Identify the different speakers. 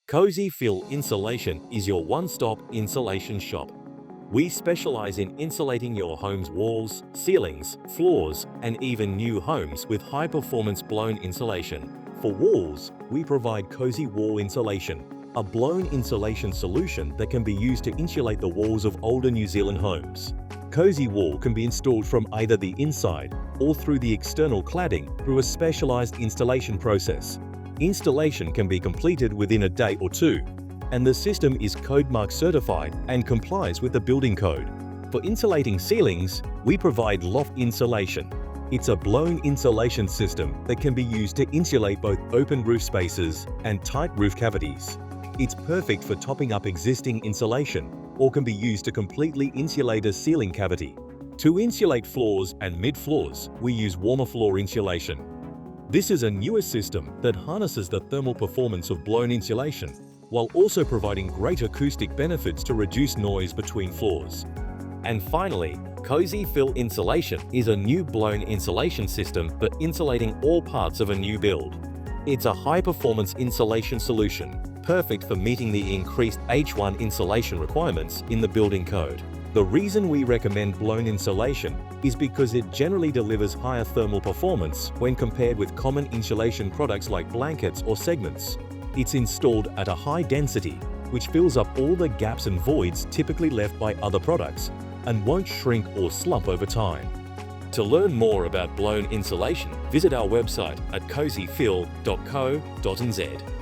Speaker 1: CosyFill Insulation is your one-stop insulation shop. We specialize in insulating your home's walls, ceilings, floors, and even new homes with high-performance blown insulation. For walls, we provide Cozy Wall Insulation, a blown insulation solution that can be used to insulate the walls of older New Zealand homes. Cozy Wall can be installed from either the inside or through the external cladding through a specialized installation process. Installation can be completed within a day or two, and the system is Code Mark certified and complies with the building code. For insulating ceilings, we provide loft insulation. It's a blown insulation system that can be used to insulate both open roof spaces and tight roof cavities. It's perfect for topping up existing insulation or can be used to completely insulate a ceiling cavity. To insulate floors and mid-floors, we use warmer floor insulation. This is a newer system that harnesses the thermal performance of blown insulation while also providing great acoustic benefits to reduce noise between floors. And finally, CosyFill Insulation is a new blown insulation system for insulating all parts of a new build. It's a high-performance insulation solution, perfect for meeting the increased H1 insulation requirements in the building code. The reason we recommend blown insulation is because it generally delivers higher thermal performance when compared with common insulation products like blankets or segments. It's installed at a high density, which fills up all the gaps and voids typically left by other products and won't shrink or slump over time. To learn more about blown insulation, visit our website at cosyfill.co.nz.